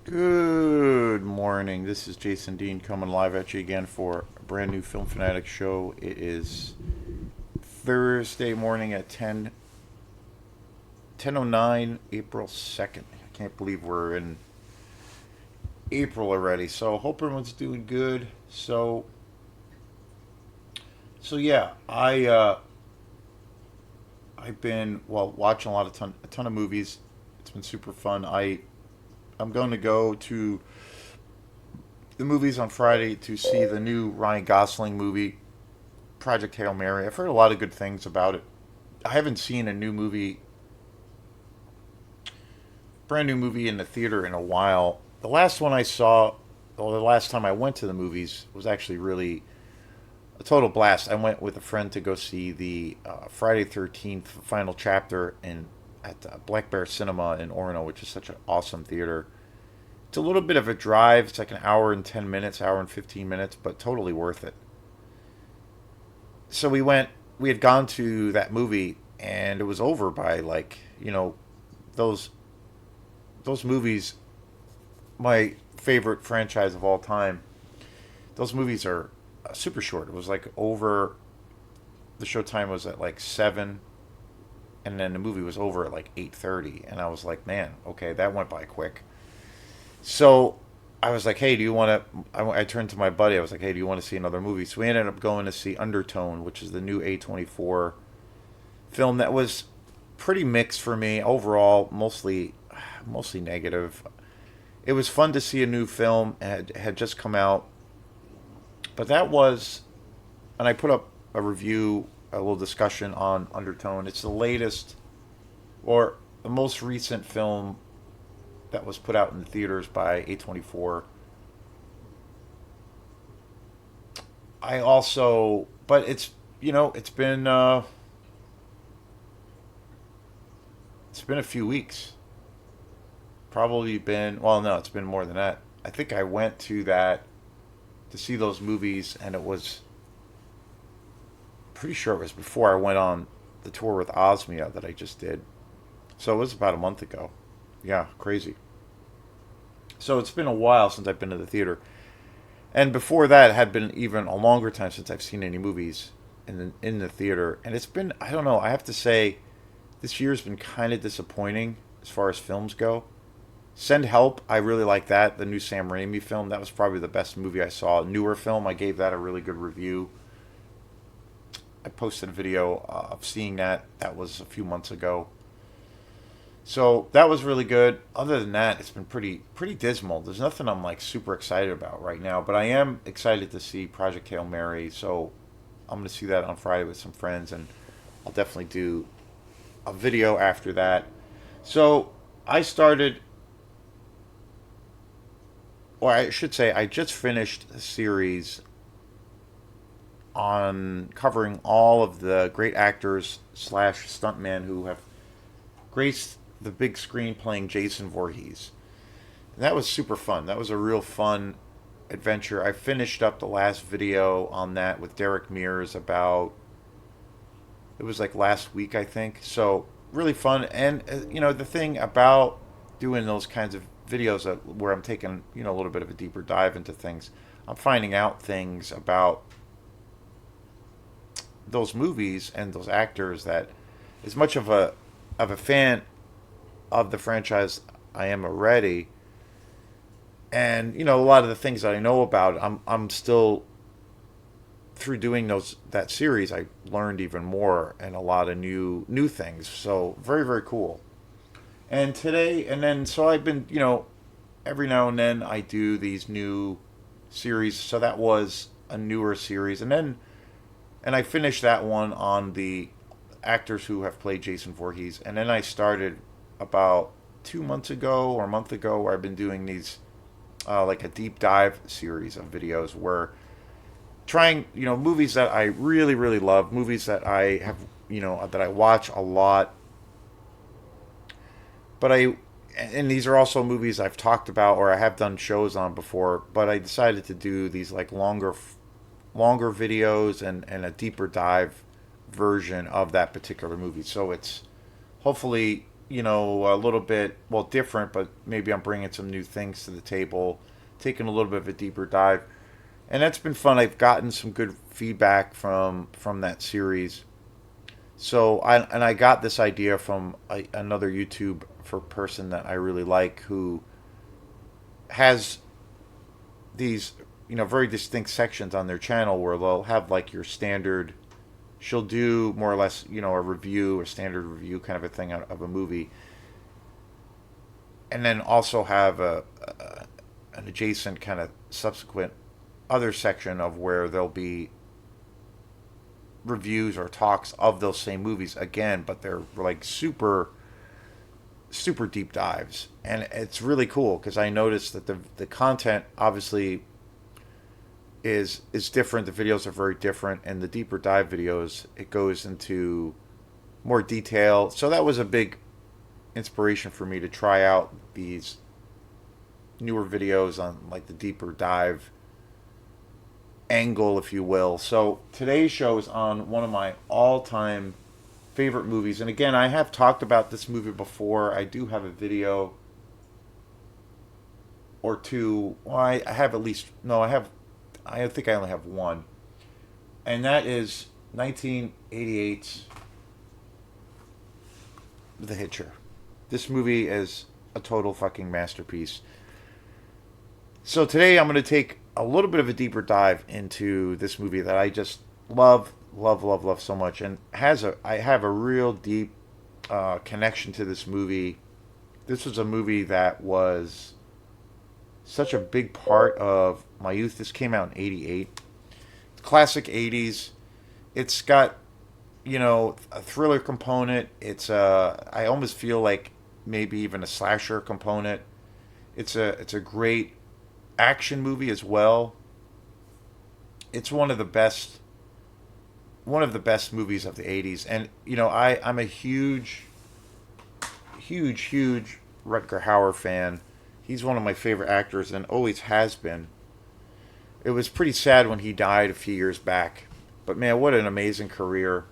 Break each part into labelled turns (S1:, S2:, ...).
S1: Good morning. This is Jason Dean coming live at you again for a brand new Film Fanatic show. It is Thursday morning at 10:09, April 2nd. I can't believe we're in April already. So hope everyone's doing good. So yeah, I've been watching a ton of movies. It's been super fun. I'm going to go to the movies on Friday to see the new Ryan Gosling movie, Project Hail Mary. I've heard a lot of good things about it. I haven't seen a brand new movie in the theater in a while. The last one I saw, or the last time I went to the movies, was actually really a total blast. I went with a friend to go see the Friday 13th final chapter at Black Bear Cinema in Orono, which is such an awesome theater. It's a little bit of a drive. It's like an hour and 10 minutes, hour and 15 minutes, but totally worth it. So we had gone to that movie and it was over by those those movies, my favorite franchise of all time. Those movies are super short. It was like over the show time was at like 7 and then the movie was over at like 8:30 and I was like, "Man, okay, that went by quick." So I was like, "Hey, do you want to?" I turned to my buddy. I was like, "Hey, do you want to see another movie?" So we ended up going to see Undertone, which is the new A24 film that was pretty mixed for me overall, mostly negative. It was fun to see a new film. It had just come out, but that was, and I put up a review, a little discussion on Undertone. It's the latest or the most recent film that was put out in the theaters by A24. I also, but it's been a few weeks. Probably been, well, no, it's been more than that. I think I went to see those movies, and it was pretty sure it was before I went on the tour with Osmia that I just did. So it was about a month ago. Yeah, crazy. So it's been a while since I've been to the theater. And before that, it had been even a longer time since I've seen any movies in the theater. And it's been, I don't know, I have to say, this year's been kind of disappointing as far as films go. Send Help, I really like that. The new Sam Raimi film, that was probably the best movie I saw. Newer film, I gave that a really good review. I posted a video of seeing that. That was a few months ago. So that was really good. Other than that, it's been pretty dismal. There's nothing I'm like super excited about right now, but I am excited to see Project Hail Mary. So I'm gonna see that on Friday with some friends, and I'll definitely do a video after that. So I started, or I should say, I just finished a series on covering all of the great actors slash stuntmen who have graced the big screen playing Jason Voorhees. And that was super fun. That was a real fun adventure. I finished up the last video on that with Derek Mears about, it was like last week, I think. So really fun. And, the thing about doing those kinds of videos where I'm taking, a little bit of a deeper dive into things, I'm finding out things about those movies and those actors that, as much of a fan of the franchise I am already, and a lot of the things that I know about, I'm still, through doing that series, I learned even more and a lot of new things. So very very cool. And today, and then so I've been, every now and then I do these new series. So that was a newer series, and I finished that one on the actors who have played Jason Voorhees, and then I started about 2 months ago or a month ago where I've been doing these like a deep dive series of videos where trying movies that I really really love, movies that I have that I watch a lot, but and these are also movies I've talked about or I have done shows on before, but I decided to do these like longer videos and a deeper dive version of that particular movie. So it's hopefully a little bit, well, different, but maybe I'm bringing some new things to the table, taking a little bit of a deeper dive, and that's been fun. I've gotten some good feedback from that series. So I got this idea from another YouTube for person that I really like who has these very distinct sections on their channel where they'll have like your standard. She'll do more or less a review, a standard review kind of a thing of a movie, and then also have an adjacent kind of subsequent other section of where there'll be reviews or talks of those same movies again, but they're like super deep dives, and it's really cool because I noticed that the content obviously is different. The videos are very different, and the deeper dive videos it goes into more detail. So that was a big inspiration for me to try out these newer videos on like the deeper dive angle, if you will. So today's show is on one of my all-time favorite movies, and again, I have talked about this movie before. I do have a video or two. Well, I have at least no. I think I only have one, and that is 1988's The Hitcher. This movie is a total fucking masterpiece. So today I'm going to take a little bit of a deeper dive into this movie that I just love so much, and I have a real deep connection to this movie. This was a movie that was such a big part of my youth. This came out in '88. Classic '80s. It's got a thriller component. I almost feel like maybe even a slasher component. It's a great action movie as well. It's one of the best movies of the '80s, and I'm a huge Rutger Hauer fan. He's one of my favorite actors and always has been. It was pretty sad when he died a few years back, but man, what an amazing career.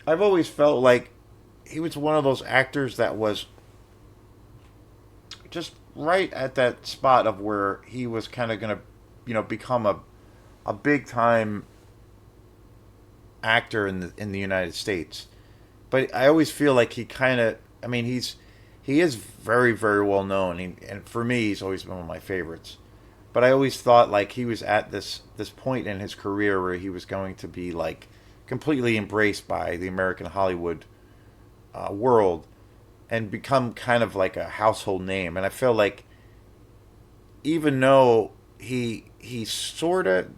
S1: I've always felt like he was one of those actors that was just right at that spot of where he was kind of going to, become a big time actor in the United States. But I always feel like he kind of, I mean, he is very well known, and for me, he's always been one of my favorites. But I always thought like he was at this point in his career where he was going to be like completely embraced by the American Hollywood world and become kind of like a household name. And I feel like even though he sort of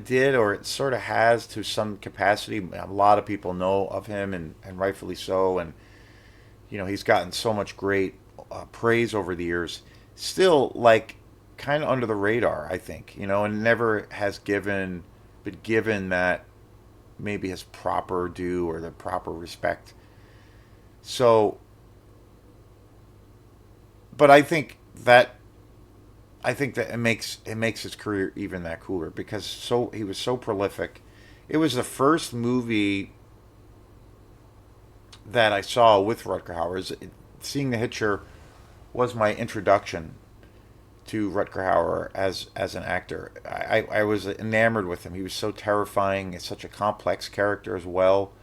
S1: did, or it sort of has to some capacity, a lot of people know of him, and rightfully so. And he's gotten so much great praise over the years. Still, like, kind of under the radar, I think. And never has been given that maybe his proper due or the proper respect. So, but I think that it makes his career even that cooler because he was so prolific. It was the first movie that I saw with Rutger Hauer. Seeing The Hitcher was my introduction to Rutger Hauer as an actor. I was enamored with him. He was so terrifying. It's such a complex character as well.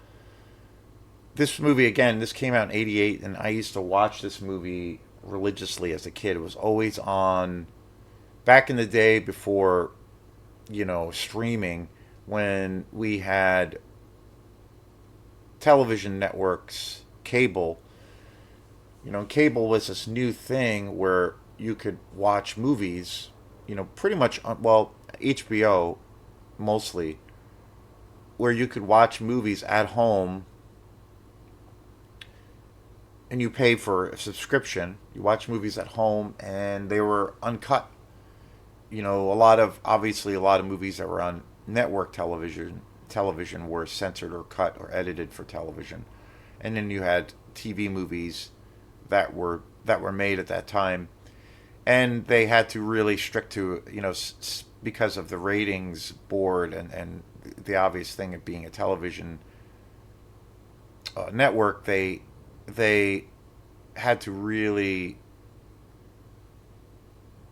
S1: This movie, again, this came out in '88, and I used to watch this movie religiously as a kid. It was always on back in the day before, streaming, when we had television networks, cable. Cable was this new thing where you could watch movies, pretty much, well, HBO mostly, where you could watch movies at home and you pay for a subscription. You watch movies at home and they were uncut. A lot of movies that were on network television were censored or cut or edited for television. And then you had TV movies that were made at that time, and they had to really stick to because of the ratings board and the obvious thing of being a television network, they had to really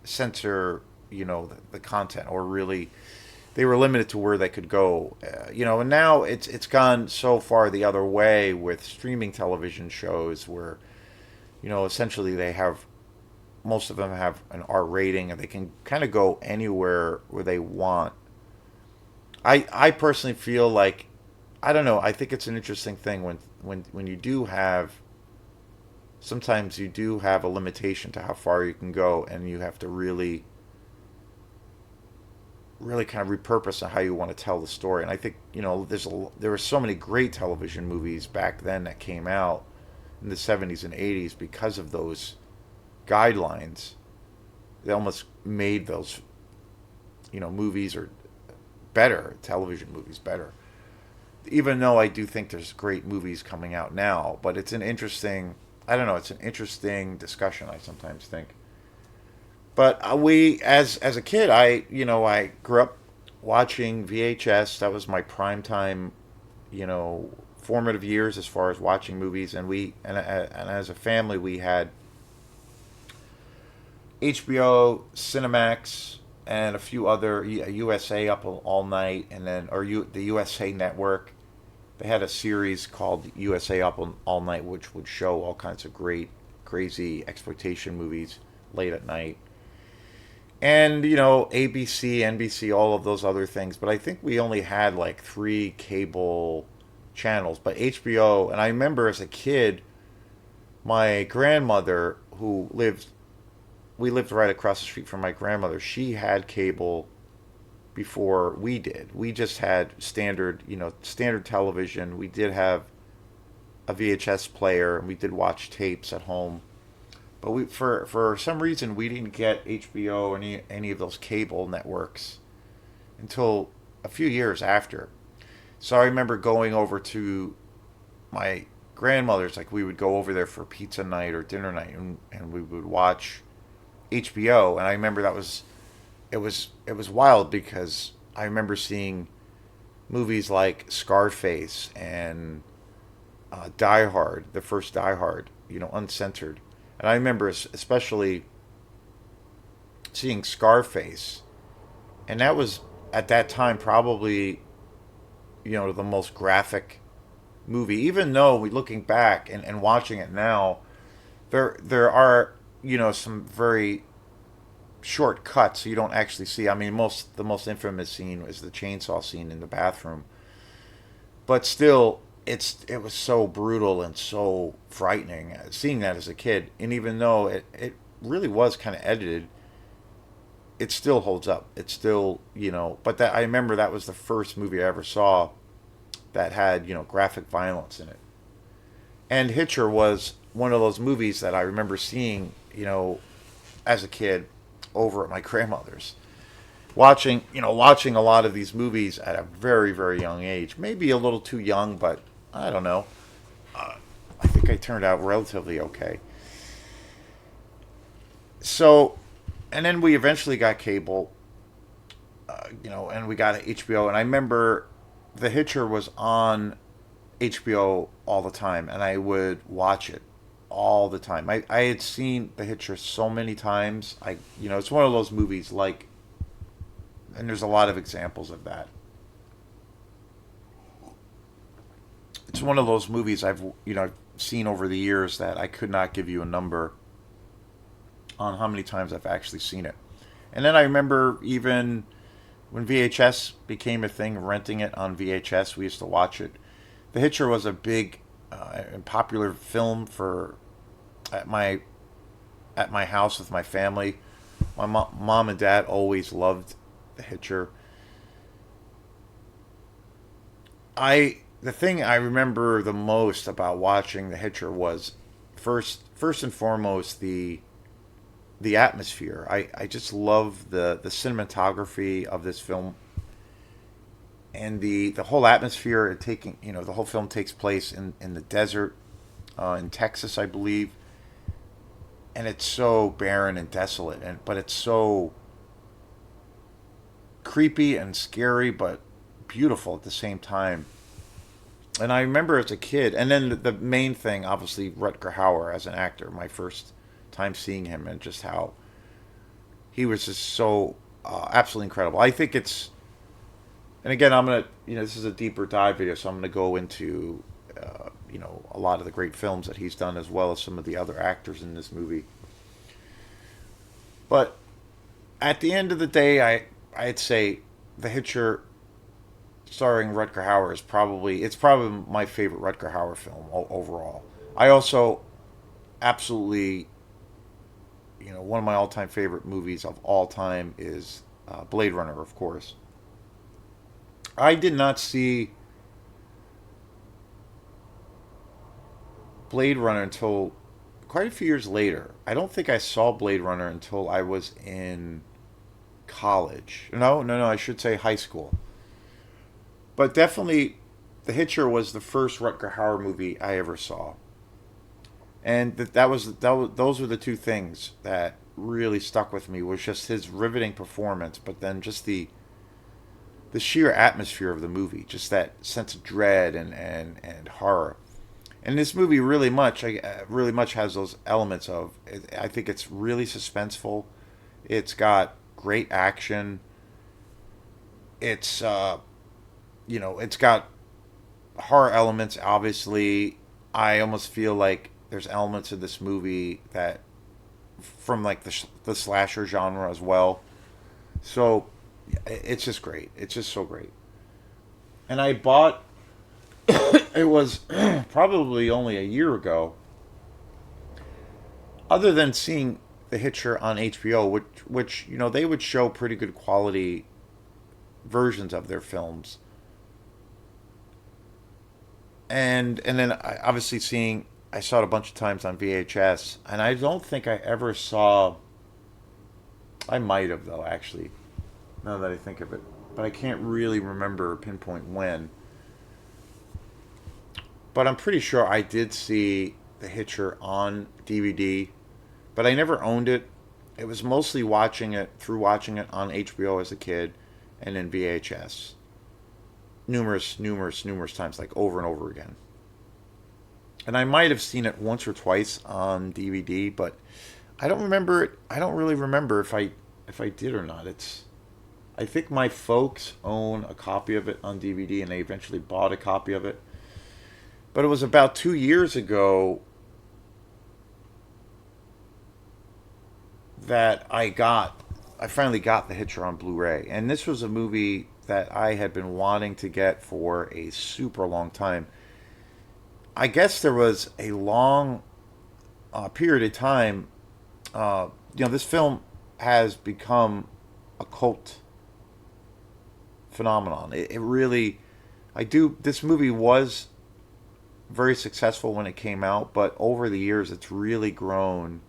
S1: censor, the content, or really they were limited to where they could go. And now it's gone so far the other way with streaming television shows where essentially they have most of them have an R rating and they can kind of go anywhere where they want. I personally feel like, I don't know. I think it's an interesting thing when you do have, sometimes you do have a limitation to how far you can go, and you have to really kind of repurpose on how you want to tell the story. And I think there were so many great television movies back then that came out in the 70s and 80s because of those guidelines. They almost made those movies or better, television movies better. Even though I do think there's great movies coming out now, but it's an interesting, I don't know, it's an interesting discussion, I sometimes think. But as a kid, I grew up watching VHS. That was my prime time, formative years as far as watching movies. And as a family, we had HBO, Cinemax, and a few other, USA Up All Night, and then the USA Network. They had a series called USA Up All Night, which would show all kinds of great, crazy exploitation movies late at night. And ABC, NBC, all of those other things. But I think we only had like three cable channels. But HBO, and I remember as a kid, my grandmother, we lived right across the street from my grandmother. She had cable before we did. We just had standard television. We did have a VHS player, and we did watch tapes at home. But for some reason we didn't get HBO or any of those cable networks until a few years after. So I remember going over to my grandmother's, like we would go over there for pizza night or dinner night, and we would watch HBO. And I remember it was wild because I remember seeing movies like Scarface and Die Hard, the first Die Hard, uncensored. And I remember especially seeing Scarface, and that was at that time probably the most graphic movie. Even though we looking back and watching it now, there are some very short cuts, so you don't actually see. I mean, the most infamous scene is the chainsaw scene in the bathroom, but still, it was so brutal and so frightening seeing that as a kid. And even though it really was kind of edited, it still holds up. It's still But that, I remember that was the first movie I ever saw that had graphic violence in it. And Hitcher was one of those movies that I remember seeing as a kid over at my grandmother's, watching a lot of these movies at a very, very young age. Maybe a little too young, but I don't know. I think I turned out relatively okay. So, and then we eventually got cable, and we got HBO. And I remember The Hitcher was on HBO all the time, and I would watch it all the time. I had seen The Hitcher so many times. It's one of those movies like, and there's a lot of examples of that. It's one of those movies I've seen over the years that I could not give you a number on how many times I've actually seen it. And then I remember even when VHS became a thing, renting it on VHS, we used to watch it. The Hitcher was a big and popular film for at my house with my family. My mom and dad always loved The Hitcher. The thing I remember the most about watching The Hitcher was first and foremost the atmosphere. I just love the cinematography of this film, and the whole atmosphere. The whole film takes place in the desert, in Texas, I believe, and it's so barren and desolate, but it's so creepy and scary, but beautiful at the same time. And I remember as a kid, and then the main thing, obviously, Rutger Hauer as an actor. My first time seeing him, and just how he was just so absolutely incredible. I think it's, and again, I'm gonna, this is a deeper dive video, so I'm gonna go into, a lot of the great films that he's done, as well as some of the other actors in this movie. But at the end of the day, I'd say The Hitcher, starring Rutger Hauer, is probably my favorite Rutger Hauer film overall. I also absolutely, one of my all time favorite movies of all time is Blade Runner, of course. I did not see Blade Runner until quite a few years later. I don't think I saw Blade Runner until I was in college. No, no, no, I should say high school. But definitely, The Hitcher was the first Rutger Hauer movie I ever saw. And those were the two things that really stuck with me, was just his riveting performance, but then just the sheer atmosphere of the movie, just that sense of dread and horror. And this movie really much has those elements of. I think it's really suspenseful. It's got great action. It's it's got horror elements. Obviously, I almost feel like there's elements of this movie that from like the slasher genre as well. So it's just great. It's just so great. And I bought it was probably only a year ago. Other than seeing The Hitcher on HBO, which they would show pretty good quality versions of their films, and then obviously seeing, I saw it a bunch of times on VHS, and I don't think I ever saw. I might have, though, actually, now that I think of it, but I can't really remember pinpoint when. But I'm pretty sure I did see The Hitcher on DVD, but I never owned it. It was mostly watching it on HBO as a kid, and in VHS. Numerous times, like over and over again. And I might have seen it once or twice on DVD, but I don't remember it. I don't really remember if I did or not. I think my folks own a copy of it on DVD, and they eventually bought a copy of it. But it was about 2 years ago that I finally got The Hitcher on Blu-ray, and this was a movie that I had been wanting to get for a super long time. I guess there was a long period of time. This film has become a cult phenomenon. It really, I do. This movie was very successful when it came out, but over the years, it's really grown.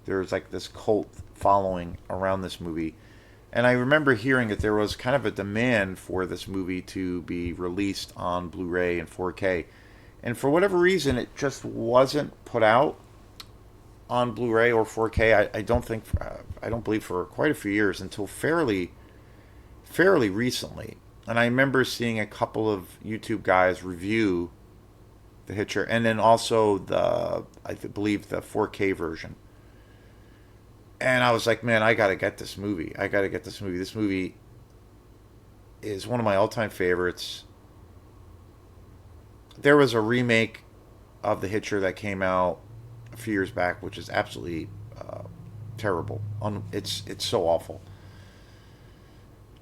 S1: There's like this cult following around this movie. And I remember hearing that there was kind of a demand for this movie to be released on Blu-ray and 4K. And for whatever reason, it just wasn't put out on Blu-ray or 4K. I don't believe for quite a few years, until fairly recently. And I remember seeing a couple of YouTube guys review The Hitcher, and then also believe the 4K version. And I was like, man, I gotta get this movie. I gotta get this movie. This movie is one of my all-time favorites. There was a remake of The Hitcher that came out a few years back, which is absolutely terrible. It's so awful.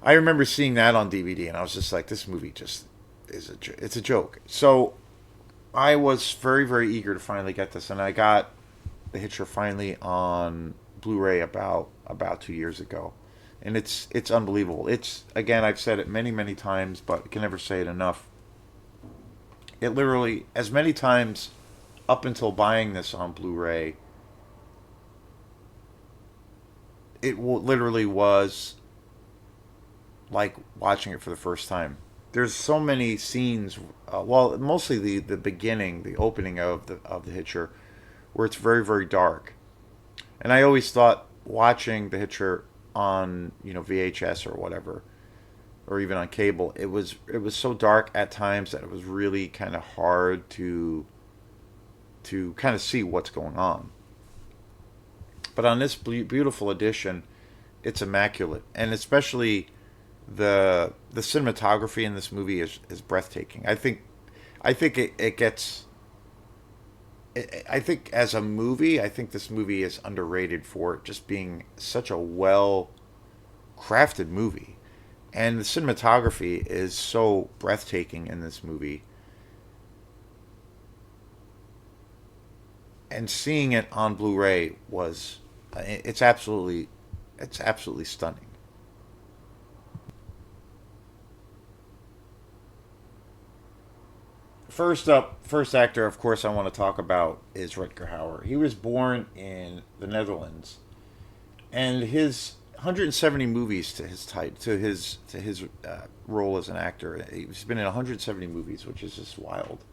S1: I remember seeing that on DVD, and I was just like, this movie just it's a joke. So I was very, very eager to finally get this, and I got The Hitcher finally on Blu-ray about 2 years ago, and it's unbelievable. It's, again, I've said it many times, but I can never say it enough. It literally, as many times up until buying this on Blu-ray, literally was like watching it for the first time. There's so many scenes. Well, mostly the beginning, the opening of the Hitcher, where it's very, very dark. And I always thought, watching The Hitcher on VHS or whatever, or even on cable, it was so dark at times that it was really kind of hard to kind of see what's going on. But on this beautiful edition, it's immaculate, and especially the cinematography in this movie is breathtaking. I think it gets. I think as a movie, I think this movie is underrated for just being such a well crafted movie, and the cinematography is so breathtaking in this movie. And seeing it on Blu-ray was it's absolutely it's absolutely stunning. First up, first actor, of course, I want to talk about is Rutger Hauer. He was born in the Netherlands, and his 170 movies to his to his role as an actor. He's been in 170 movies, which is just wild,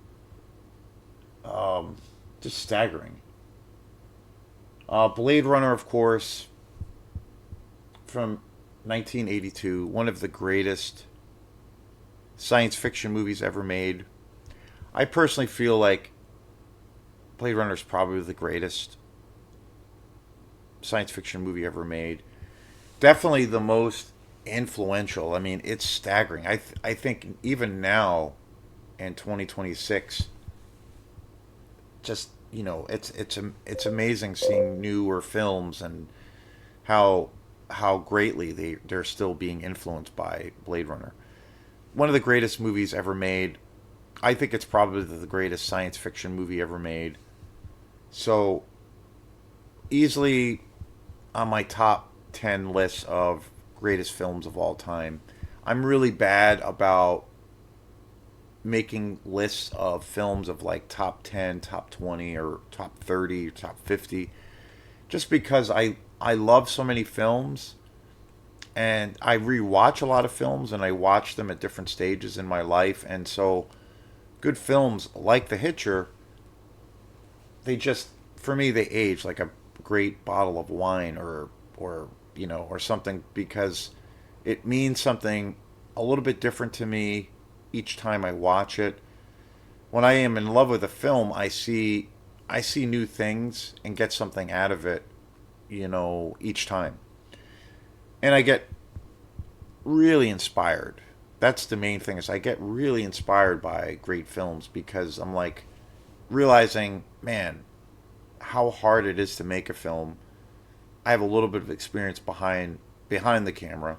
S1: just staggering. Blade Runner, of course, from 1982, one of the greatest science fiction movies ever made. I personally feel like Blade Runner is probably the greatest science fiction movie ever made. Definitely the most influential. I mean, it's staggering. I think even now in 2026, just it's amazing seeing newer films and how how greatly they're still being influenced by Blade Runner. One of the greatest movies ever made. I think it's probably the greatest science fiction movie ever made. So easily on my top 10 list of greatest films of all time. I'm really bad about making lists of films of like top 10, top 20 or top 30, top 50 just because I love so many films and I rewatch a lot of films and I watch them at different stages in my life and so good films like The Hitcher, they just for me they age like a great bottle of wine or or something because it means something a little bit different to me each time I watch it. When I am in love with a film, I see new things and get something out of it, each time. And I get really inspired. That's the main thing is I get really inspired by great films because I'm like realizing, man, how hard it is to make a film. I have a little bit of experience behind the camera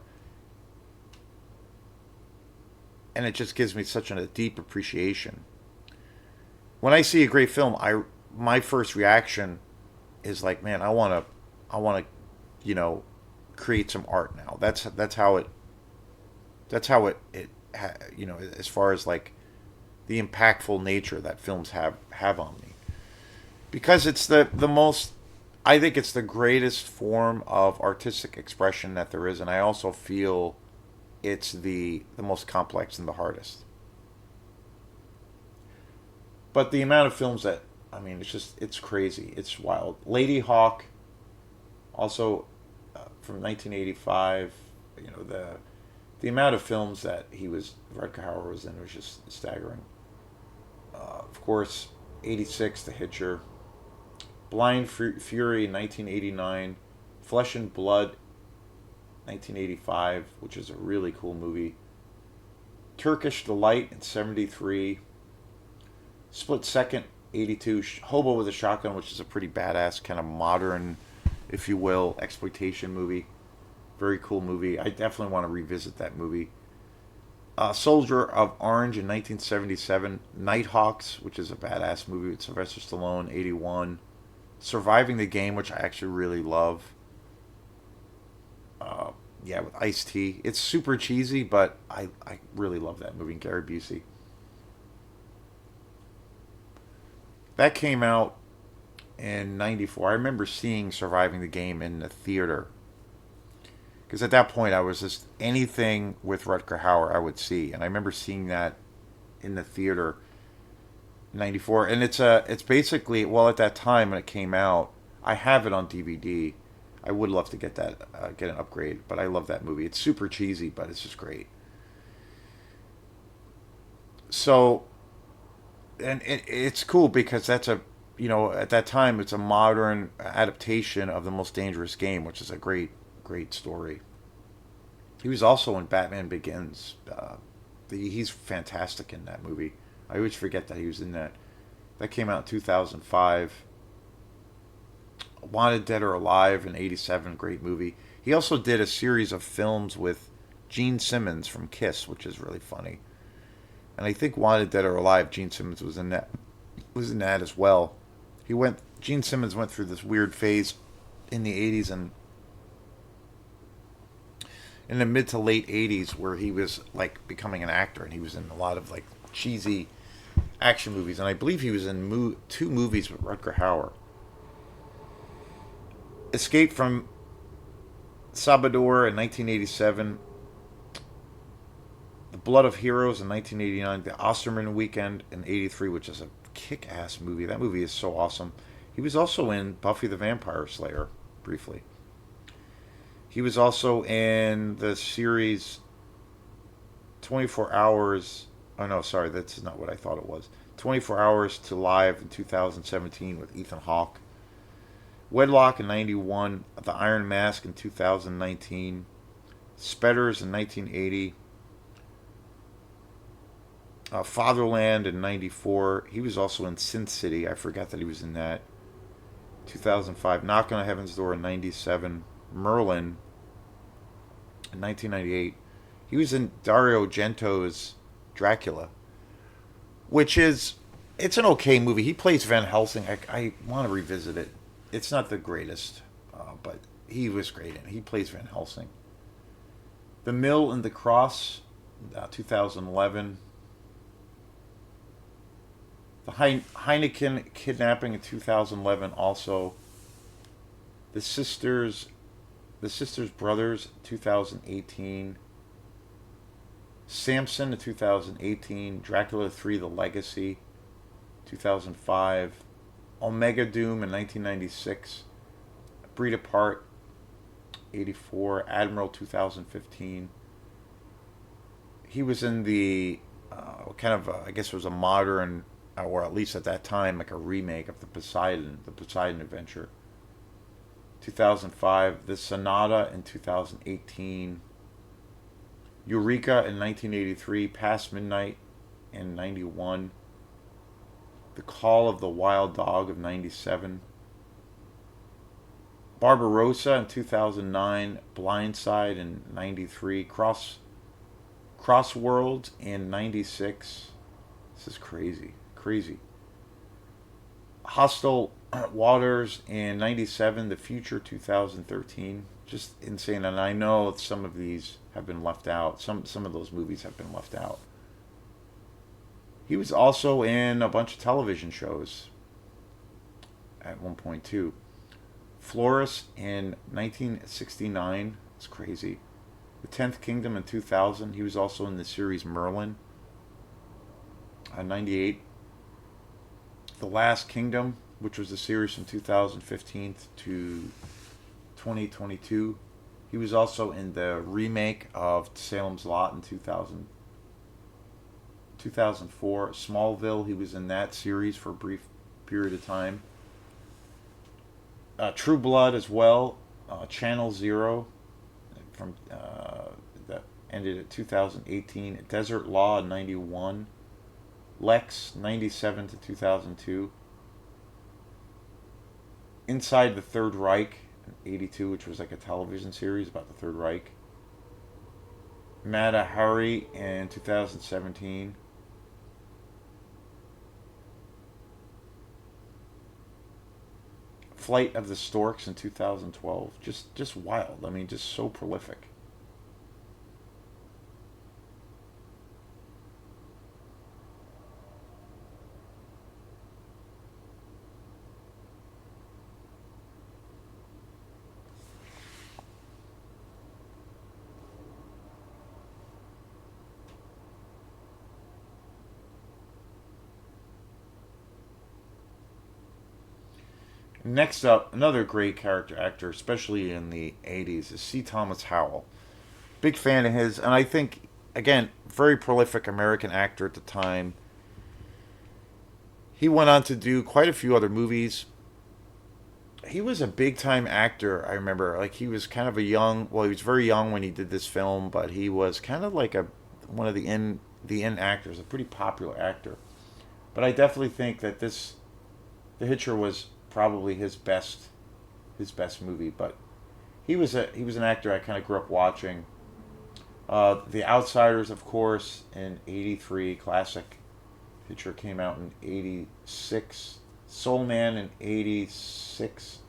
S1: and it just gives me such a deep appreciation. When I see a great film, I my first reaction is like, man, I want to, create some art now. That's how as far as like the impactful nature that films have on me because it's the most I think it's the greatest form of artistic expression that there is and I also feel it's the most complex and the hardest. But the amount of films that I mean, it's crazy. It's wild. Lady Hawk, also from 1985. The amount of films that Rutger Hauer was in was just staggering. Of course, 86, The Hitcher, Blind Fury in 1989, Flesh and Blood 1985, which is a really cool movie. Turkish Delight in 73, Split Second 82, Hobo with a Shotgun, which is a pretty badass kind of modern, if you will, exploitation movie. Very cool movie. I definitely want to revisit that movie. Soldier of Orange in 1977, Nighthawks, which is a badass movie with Sylvester Stallone, 81. Surviving the Game, which I actually really love. Yeah, with Ice T. It's super cheesy, but I really love that movie. Gary Busey. That came out in '94. I remember seeing Surviving the Game in the theater because at that point I was just anything with Rutger Hauer I would see, and I remember seeing that in the theater in '94. And it's basically well at that time when it came out, I have it on DVD. I would love to get that get an upgrade, but I love that movie. It's super cheesy, but it's just great. So, and it's cool because that's a, at that time it's a modern adaptation of the Most Dangerous Game, which is a great story. He was also in Batman Begins. He's fantastic in that movie. I always forget that he was in that. That came out in 2005. Wanted Dead or Alive in '87, great movie. He also did a series of films with Gene Simmons from Kiss, which is really funny. And I think Wanted Dead or Alive, Gene Simmons was in that as well. Gene Simmons went through this weird phase in the '80s and in the mid to late '80s where he was like becoming an actor, and he was in a lot of like cheesy action movies, and I believe he was in two movies with Rutger Hauer. Escape from Sabador in 1987, The Blood of Heroes in 1989, The Osterman Weekend in '83, which is a kick-ass movie. That movie is so awesome. He was also in Buffy the Vampire Slayer briefly. He was also in the series 24 Hours. Oh no, sorry, that's not what I thought it was. 24 Hours to Live in 2017 with Ethan Hawke. Wedlock in '91, The Iron Mask in 2019, Spedders in 1980, Fatherland in '94. He was also in Sin City. I forgot that he was in that. 2005, Knocking on Heaven's Door in '97, Merlin in 1998. He was in Dario Argento's Dracula, which is it's an okay movie. He plays Van Helsing. I want to revisit it. It's not the greatest, but he was great in it. He plays Van Helsing. The Mill and the Cross, 2011. The Heineken kidnapping in 2011. Also, the Sisters Brothers, 2018. Samson in 2018. Dracula 3: The Legacy, 2005. Omega Doom in 1996. Breed Apart, '84. Admiral, 2015. He was in the I guess it was a modern, or at least at that time, like a remake of the Poseidon Adventure. 2005. The Sonata in 2018. Eureka in 1983. Past Midnight in '91. The Call of the Wild Dog of '97. Barbarossa in 2009. Blindside in '93. Crossworld in '96. This is crazy. Crazy. Hostile Waters in '97. The Future 2013. Just insane. And I know some of these have been left out. Some of those movies have been left out. He was also in a bunch of television shows at one point too. Florus in 1969. It's crazy. The Tenth Kingdom in 2000. He was also in the series Merlin. '98. The Last Kingdom, which was a series from 2015 to 2022. He was also in the remake of Salem's Lot in 2004. Smallville, he was in that series for a brief period of time. True Blood as well. Channel Zero from that ended at 2018. Desert Law in '91. Lex '97 to 2002. Inside the Third Reich in '82, which was like a television series about the Third Reich. Mata Hari in 2017. Flight of the Storks in 2012. Just wild. I mean, just so prolific. Next up, another great character actor, especially in the '80s, is C. Thomas Howell. Big fan of his, and I think again, very prolific American actor at the time. He went on to do quite a few other movies. He was a big time actor. I remember, like he was kind of a young. Well, he was very young when he did this film, but he was kind of like a one of the in actors, a pretty popular actor. But I definitely think that The Hitcher was probably his best movie. But he was an actor I kind of grew up watching. The Outsiders, of course, in '83, classic. Hitcher came out in '86. Soul Man in '86.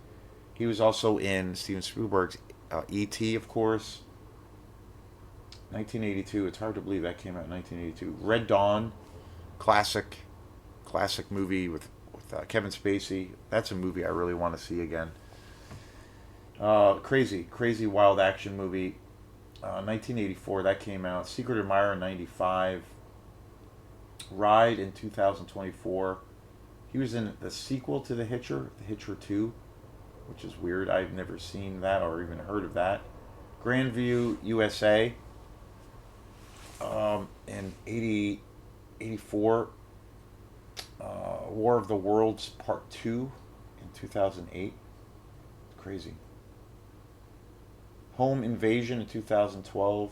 S1: He was also in Steven Spielberg's E.T., of course. 1982. It's hard to believe that came out in 1982. Red Dawn, classic, classic movie with Kevin Spacey. That's a movie I really want to see again. Crazy, crazy wild action movie. 1984 that came out. Secret Admirer in '95. Ride in 2024. He was in the sequel to The Hitcher 2, which is weird. I've never seen that or even heard of that. Grandview, USA, in 84. War of the Worlds Part 2 in 2008. Crazy. Home Invasion in 2012.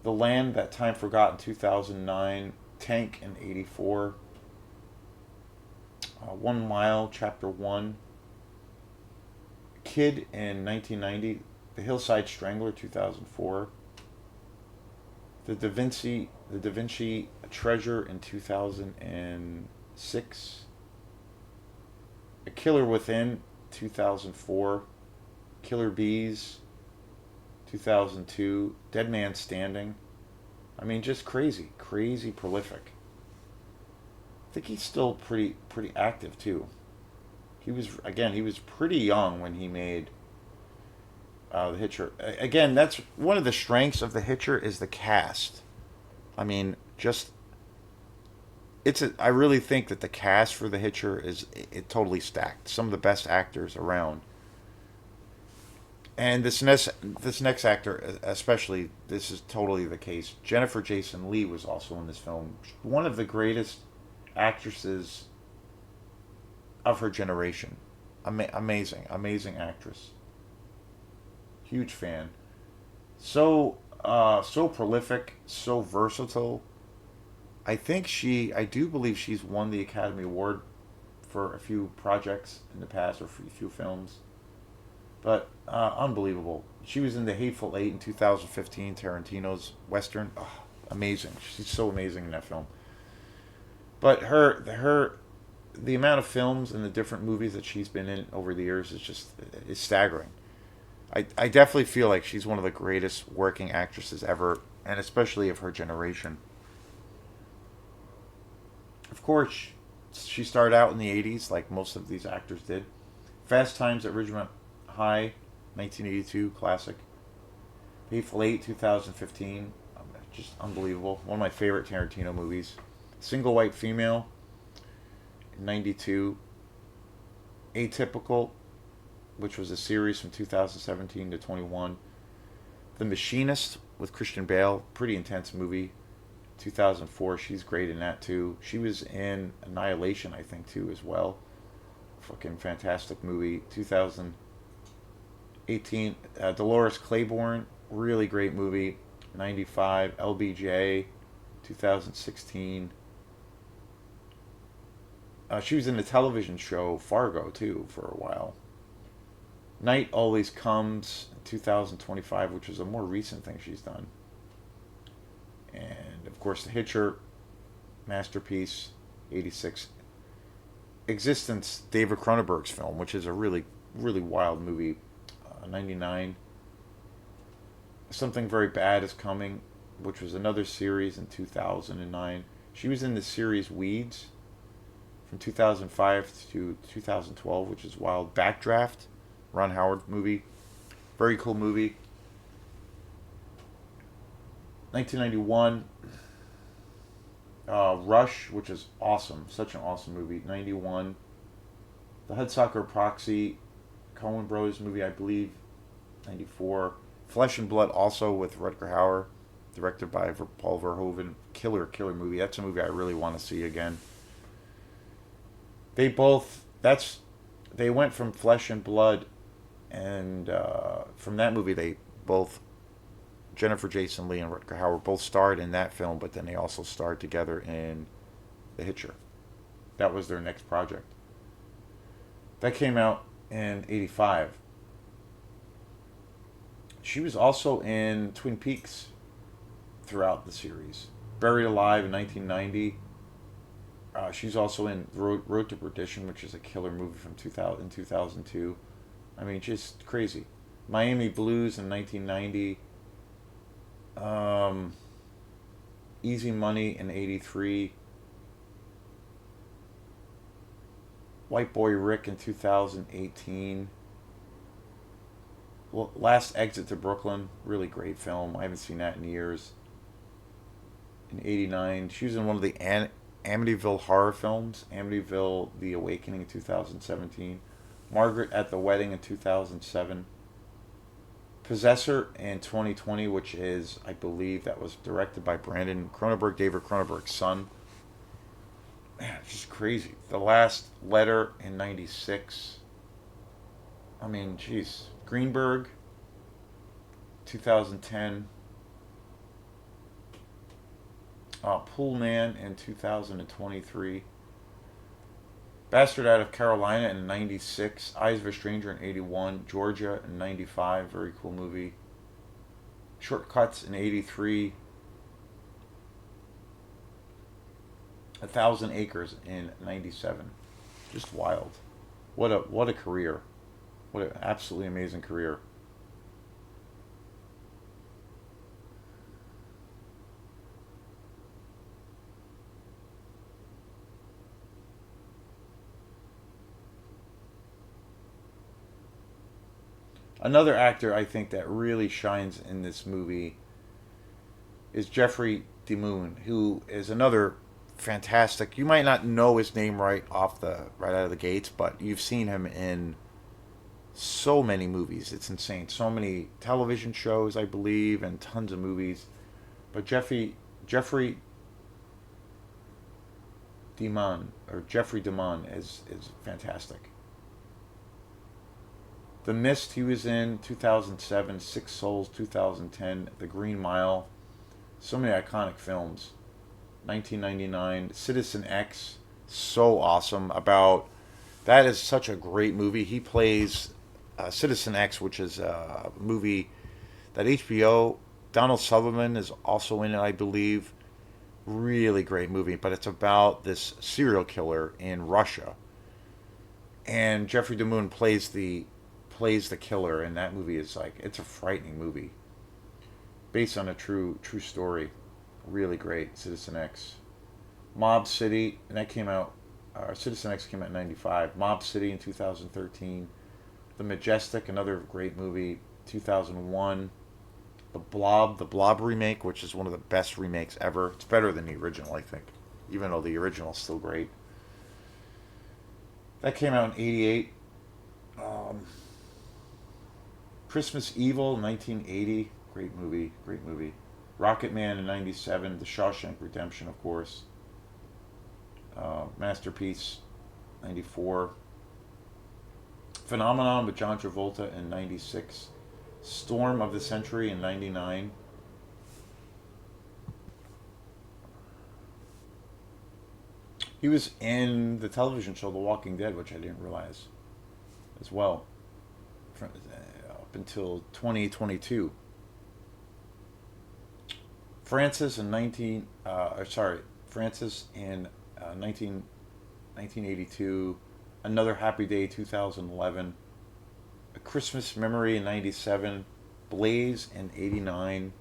S1: The Land That Time Forgot in 2009. Tank in '84. 1 Mile, Chapter 1. Kid in 1990. The Hillside Strangler, 2004. The Da Vinci Treasure in 2006. A Killer Within, 2004. Killer Bees, 2002. Dead Man Standing. I mean, just crazy, crazy prolific. I think he's still pretty active too. He was pretty young when he made The Hitcher. Again, that's one of the strengths of The Hitcher is the cast. I mean, just I really think that the cast for The Hitcher is it totally stacked. Some of the best actors around. And this next actor, especially, this is totally the case. Jennifer Jason Leigh was also in this film. One of the greatest actresses of her generation. Amazing, amazing actress. Huge fan. So prolific, so versatile. I do believe she's won the Academy Award for a few projects in the past, or for a few films. But unbelievable. She was in The Hateful Eight in 2015, Tarantino's Western. Oh, amazing. She's so amazing in that film. But the amount of films and the different movies that she's been in over the years is staggering. I definitely feel like she's one of the greatest working actresses ever, and especially of her generation. Of course, she started out in the '80s, like most of these actors did. Fast Times at Ridgemont High, 1982, classic. Hateful Eight, 2015, just unbelievable. One of my favorite Tarantino movies. Single White Female, '92. Atypical, which was a series from 2017 to 21. The Machinist with Christian Bale, pretty intense movie. 2004, she's great in that too. She was in Annihilation, I think, too, as well. Fucking fantastic movie. 2018, Dolores Claiborne, really great movie. '95, LBJ, 2016. She was in the television show Fargo too for a while. Night Always Comes, 2025, which is a more recent thing she's done. And of course, The Hitcher, masterpiece, '86. Existence, David Cronenberg's film, which is a really, really wild movie. '99. Something Very Bad Is Coming, which was another series in 2009. She was in the series Weeds from 2005 to 2012, which is wild. Backdraft, Ron Howard movie. Very cool movie. 1991, Rush, which is awesome. Such an awesome movie. '91. The Hudsucker Proxy, Coen Brothers movie, I believe. '94. Flesh and Blood, also with Rutger Hauer. directed by Paul Verhoeven. Killer movie. That's a movie I really want to see again. They both. They went from Flesh and Blood, and from that movie they both Jennifer Jason Leigh and Rutger Hauer both starred in that film, but then they also starred together in The Hitcher. That was their next project. That came out in '85. She was also in Twin Peaks throughout the series. Buried Alive in 1990. She's also in Road to Perdition, which is a killer movie from 2002. I mean, just crazy. Miami Blues in 1990. Um, Easy Money in '83. White Boy Rick in 2018. Well, Last Exit to Brooklyn, really great film. I haven't seen that in years. In '89, she was in one of the Amityville horror films, Amityville: The Awakening in 2017. Margaret at the Wedding in 2007. Possessor in 2020, which is, I believe, that was directed by Brandon Cronenberg, David Cronenberg's son. Man, it's just crazy. The Last Letter in '96. I mean, jeez. Greenberg, 2010. Pool Man in 2023. Bastard Out of Carolina in '96. Eyes of a Stranger in '81. Georgia in '95. Very cool movie. Shortcuts in '83. 1,000 Acres in '97. Just wild. What a career. What an absolutely amazing career. Another actor I think that really shines in this movie is Jeffrey DeMoon, who is another fantastic. You might not know his name right out of the gates, but you've seen him in so many movies. It's insane. So many television shows, I believe, and tons of movies. But Jeffrey Jeffrey DeMon is fantastic. The Mist he was in 2007, Six Souls 2010, The Green Mile, so many iconic films. 1999, Citizen X, so awesome. About that is such a great movie. He plays Citizen X, which is a movie that HBO. Donald Sutherland is also in it, I believe. Really great movie, but it's about this serial killer in Russia, and Jeffrey DeMoon plays the killer, and that movie is like it's a frightening movie, based on a true story. Really great, Citizen X. Mob City, and that came out. Citizen X came out in '95. Mob City in 2013. The Majestic, another great movie, 2001. The Blob remake, which is one of the best remakes ever. It's better than the original, I think, even though the original is still great. That came out in '88. Um, Christmas Evil, 1980. Great movie, great movie. Rocket Man in '97. The Shawshank Redemption, of course. Masterpiece, '94. Phenomenon with John Travolta in '96. Storm of the Century in '99. He was in the television show The Walking Dead, which I didn't realize as well, up until 2022. Francis in 1982. Another Happy Day 2011. A Christmas Memory in '97. Blaze in '89.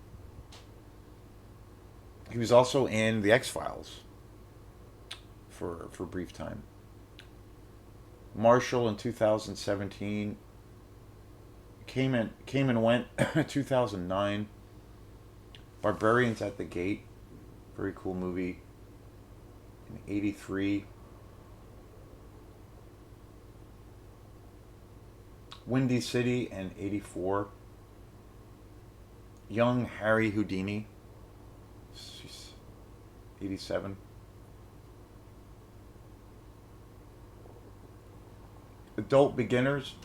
S1: He was also in The X Files for a brief time. Marshall in 2017. Came and Went 2009. Barbarians at the Gate, very cool movie. In '83. Windy City in '84. Young Harry Houdini, She's 87. Adult Beginners.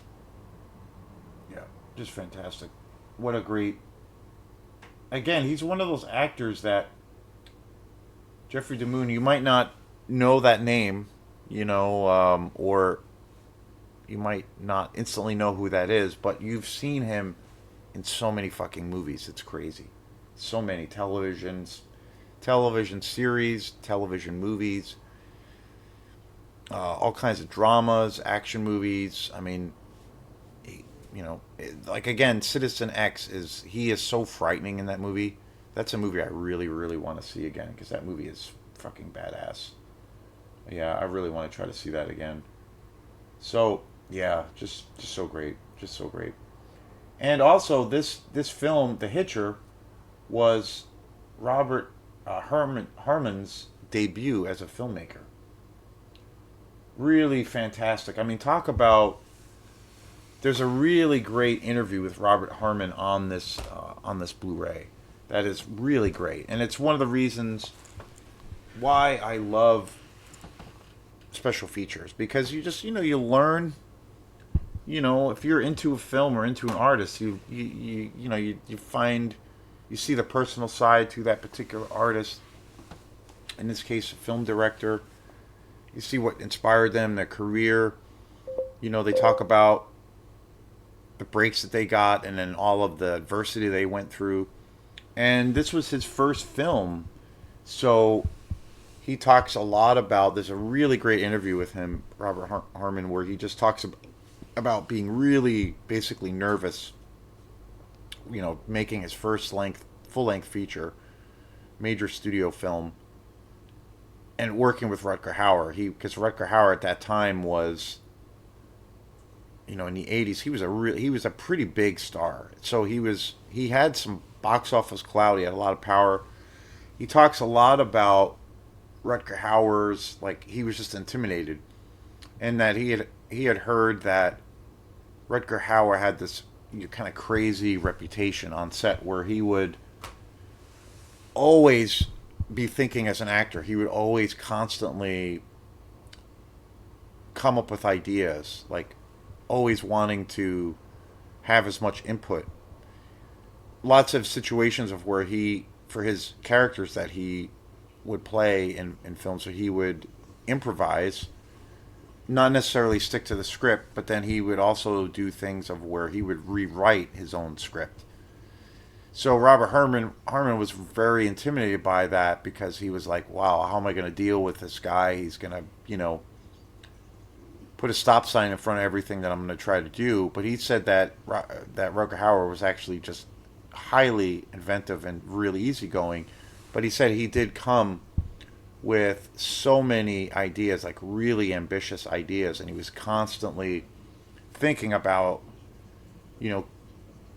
S1: Yeah, just fantastic. What a great. Again, he's one of those actors that Jeffrey DeMoon. You might not know that name, or you might not instantly know who that is, but you've seen him in so many fucking movies. It's crazy. So many television series, television movies, all kinds of dramas, action movies. I mean, like again, Citizen X he is so frightening in that movie. That's a movie I really, really want to see again because that movie is fucking badass. Yeah, I really want to try to see that again. So yeah, just so great, just so great. And also this film, The Hitcher, was Robert Harmon's debut as a filmmaker. Really fantastic. I mean, talk about. There's a really great interview with Robert Harmon on this Blu-ray. That is really great, and it's one of the reasons why I love special features because you just you learn. If you're into a film or into an artist, you find you see the personal side to that particular artist. In this case, a film director. You see what inspired them, their career. They talk about the breaks that they got and then all of the adversity they went through. And this was his first film. So he talks a lot about, there's a really great interview with him, Robert Harmon, where he just talks about being really basically nervous, making his first full length feature, major studio film, and working with Rutger Hauer. Because Rutger Hauer at that time was, in the '80s, he was a pretty big star. So he had some box office clout. He had a lot of power. He talks a lot about Rutger Hauer's, like, he was just intimidated, and that he had heard that Rutger Hauer had this kind of crazy reputation on set where he would always be thinking as an actor. He would always constantly come up with ideas, like always wanting to have as much input. Lots of situations of where for his characters that he would play in films, so he would improvise, not necessarily stick to the script, but then he would also do things of where he would rewrite his own script. So Robert Harmon was very intimidated by that because he was like, "Wow, how am I going to deal with this guy? He's going to, put a stop sign in front of everything that I'm going to try to do." But he said that Rutger Hauer was actually just highly inventive and really easygoing. But he said he did come with so many ideas, like really ambitious ideas, and he was constantly thinking about, you know,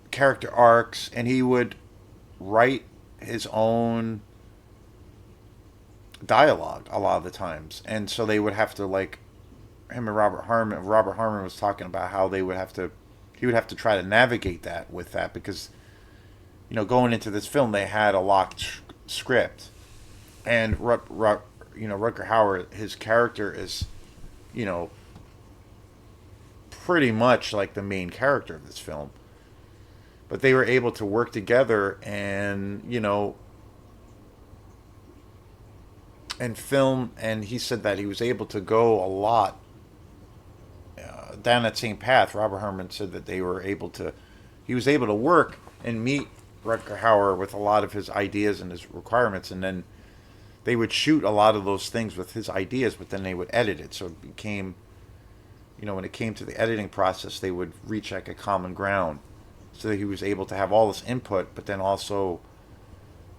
S1: character arcs, and he would write his own dialogue a lot of the times, and so they would have to, like, him and Robert Harmon was talking about how he would have to try to navigate that with that because, going into this film they had a locked script, and Rutger Hauer, his character is, pretty much like the main character of this film. But they were able to work together and, and film. And he said that he was able to go a lot down that same path. Robert Herman said that he was able to work and meet Rutger Hauer with a lot of his ideas and his requirements. And then they would shoot a lot of those things with his ideas, but then they would edit it. So it became, when it came to the editing process, they would reach like a common ground. So that he was able to have all this input, but then also,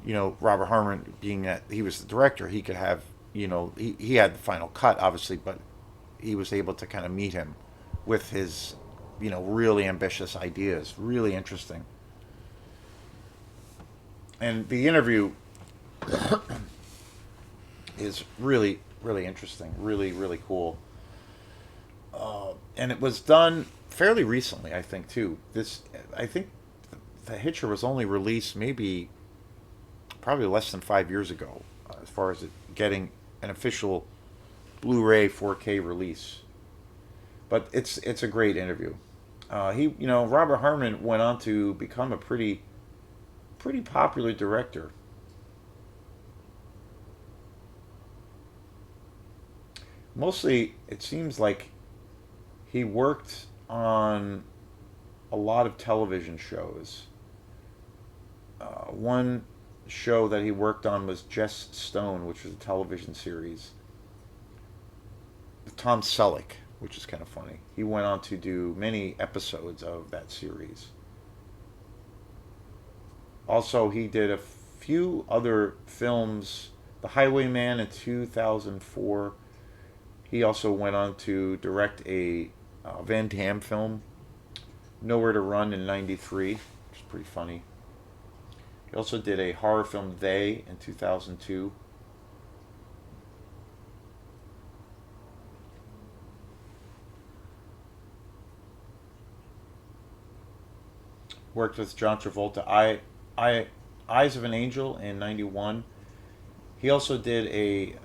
S1: Robert Harmon, being that he was the director, he could have, he had the final cut, obviously, but he was able to kind of meet him with his, really ambitious ideas. Really interesting. And the interview is really, really interesting. Really, really cool. And it was done fairly recently, I think, too. I think the Hitcher was only released maybe probably less than 5 years ago, as far as it getting an official Blu-ray 4K release. But it's a great interview. Robert Harmon went on to become a pretty popular director. Mostly, it seems like he worked on a lot of television shows. One show that he worked on was Jess Stone, which was a television series with Tom Selleck, which is kind of funny. He went on to do many episodes of that series. Also, he did a few other films. The Highwayman in 2004. He also went on to direct a Van Damme film, Nowhere to Run in '93, which is pretty funny. He also did a horror film, They, in 2002. Worked with John Travolta, Eyes of an Angel in '91. He also did a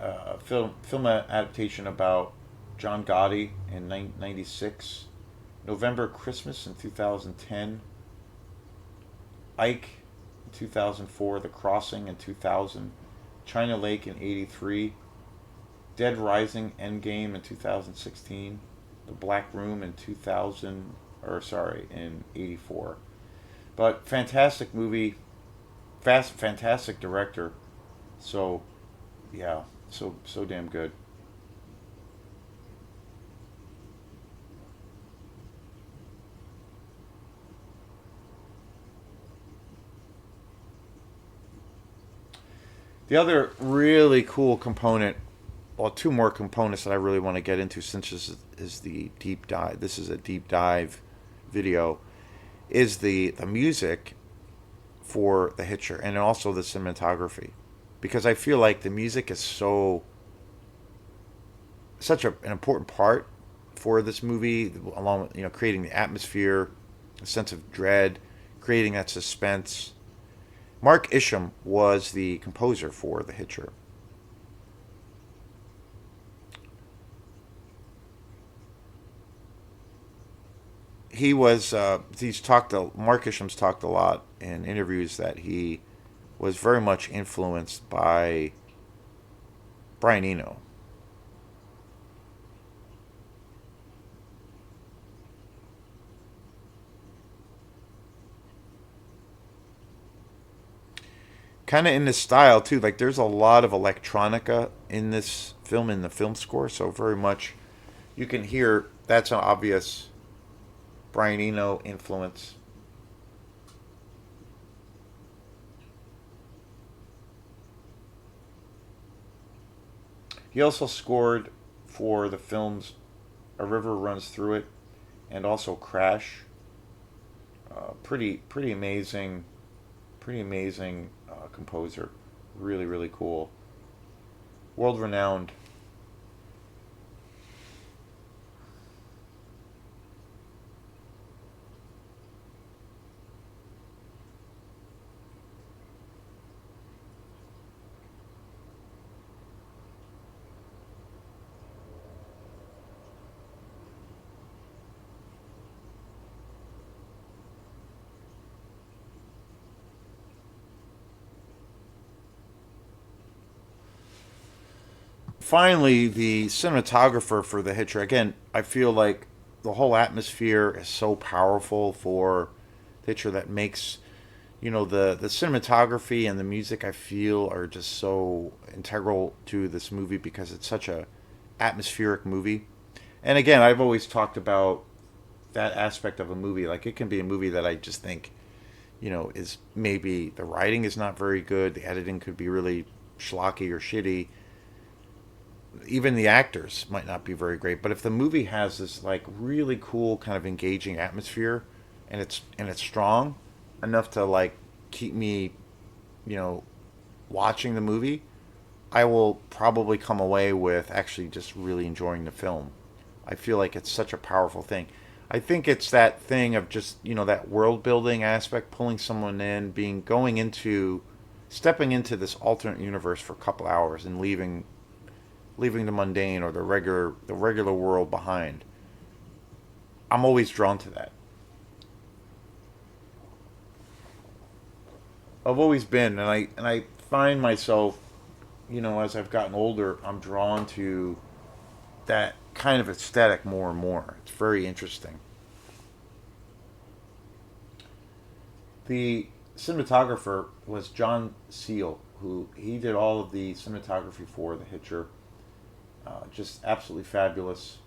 S1: film adaptation about John Gotti in '96. November Christmas in 2010. Ike in 2004. The Crossing in 2000. China Lake in '83. Dead Rising Endgame in 2016. The Black Room in 2000, or sorry, in '84. But fantastic movie, fantastic director. So, yeah, so damn good. The other really cool component, well, two more components that I really want to get into since is the deep dive. This is a deep dive video. Is the music for the Hitcher and also the cinematography, because I feel like the music is an important part for this movie, along with creating the atmosphere, a sense of dread, creating that suspense. Mark Isham was the composer for The Hitcher. He's talked. Mark Isham's talked a lot in interviews that he was very much influenced by Brian Eno. Kind of in this style too. Like there's a lot of electronica in this film, in the film score, so very much you can hear that's an obvious Brian Eno influence. He also scored for the films A River Runs Through It and also Crash. Pretty amazing, composer. Really, really cool. World renowned. Finally, the cinematographer for The Hitcher. Again, I feel like the whole atmosphere is so powerful for The Hitcher that makes the cinematography and the music I feel are just so integral to this movie because it's such a atmospheric movie. And again, I've always talked about that aspect of a movie. Like it can be a movie that I just think, is maybe the writing is not very good, the editing could be really schlocky or shitty, even the actors might not be very great. But if the movie has this like really cool kind of engaging atmosphere, and it's strong enough to like keep me, you know, watching the movie, I will probably come away with actually just really enjoying the film. I feel like it's such a powerful thing. I think it's that thing of just, that world building aspect, pulling someone in, being going into stepping into this alternate universe for a couple hours and leaving the mundane or the regular world behind. I'm always drawn to that. I've always been, and I find myself, as I've gotten older, I'm drawn to that kind of aesthetic more and more. It's very interesting. The cinematographer was John Seal, who he did all of the cinematography for The Hitcher. Just absolutely fabulous.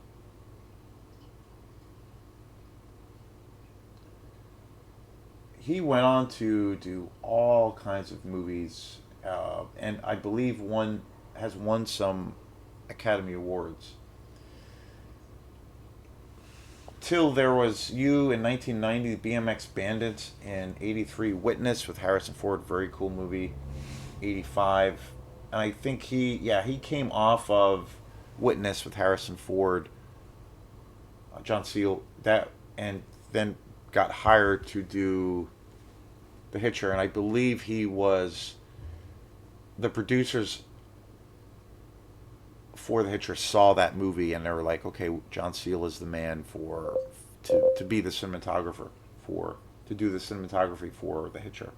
S1: He went on to do all kinds of movies, and I believe one has won some Academy Awards. Till there was You in 1990, BMX Bandits in 83, Witness with Harrison Ford, very cool movie, 85. And I think he came off of Witness with Harrison Ford, John Seal, that, and then got hired to do The Hitcher. And I believe he was the producers for The Hitcher saw that movie and they were like, okay, John Seal is the man for to be the cinematographer for to do the cinematography for The Hitcher.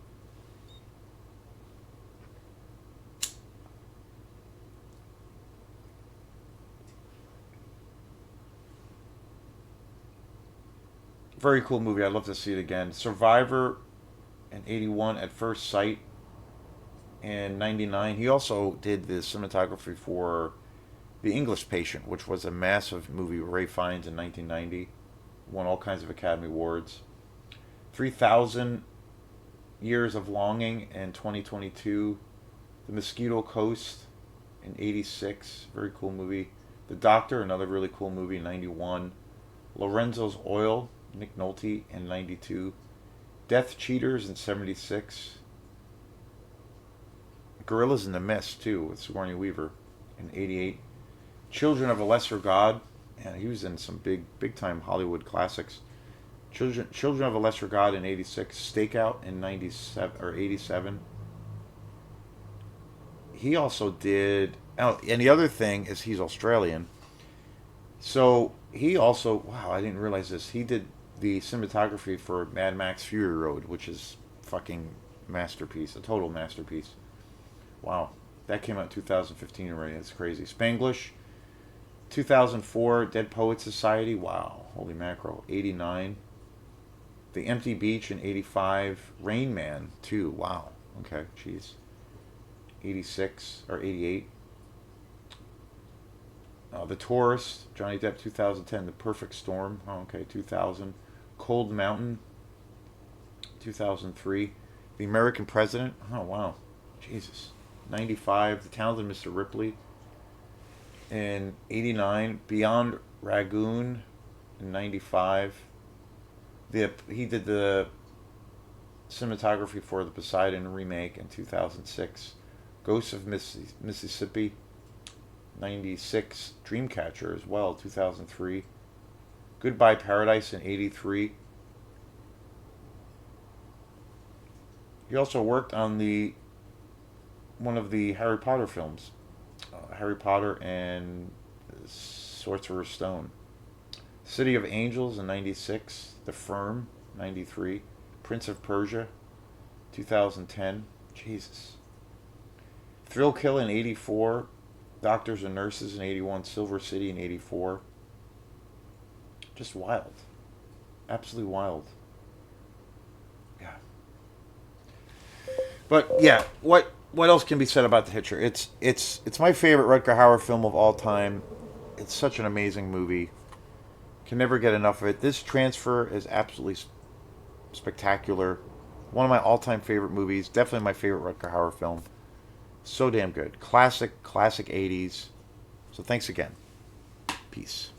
S1: Very cool movie. I'd love to see it again. Survivor in 81, At First Sight in 99. He also did the cinematography for The English Patient, which was a massive movie with Ray Fiennes in 1990. Won all kinds of Academy Awards. 3,000 Years of Longing in 2022. The Mosquito Coast in 86. Very cool movie. The Doctor, another really cool movie in 91. Lorenzo's Oil, Nick Nolte in 92. Death Cheaters in 76. Gorillas in the Mist, too, with Sigourney Weaver in 88. Children of a Lesser God, and he was in some big time Hollywood classics. Children of a Lesser God in 86. Stakeout in 97 or 87. He also did. Oh, and the other thing is he's Australian. So he also, wow, I didn't realize this. He did the cinematography for Mad Max Fury Road, which is fucking masterpiece, a total masterpiece. Wow, that came out in 2015 already. That's crazy. Spanglish, 2004, Dead Poets Society. Wow, holy mackerel. 89. The Empty Beach in 85. Rain Man 2. Wow. Okay, jeez. 86 or 88. The Tourist, Johnny Depp, 2010. The Perfect Storm. Oh, okay, 2000. Cold Mountain, 2003. The American President. Oh, wow. Jesus. 95. The Talented Mr. Ripley in 89. Beyond Ragoon in 95. He did the cinematography for the Poseidon remake in 2006. Ghosts of Mississippi, 96. Dreamcatcher as well, 2003. Goodbye Paradise in 83. He also worked on the one of the Harry Potter films, Harry Potter and Sorcerer's Stone. City of Angels in 96. The Firm, 93. Prince of Persia, 2010. Jesus. Thrill Kill in 84. Doctors and Nurses in 81. Silver City in 84. Just wild. Absolutely wild. Yeah. But yeah, what else can be said about The Hitcher? It's my favorite Rutger Hauer film of all time. It's such an amazing movie. Can never get enough of it. This transfer is absolutely spectacular. One of my all-time favorite movies. Definitely my favorite Rutger Hauer film. So damn good. Classic 80s. So thanks again. Peace.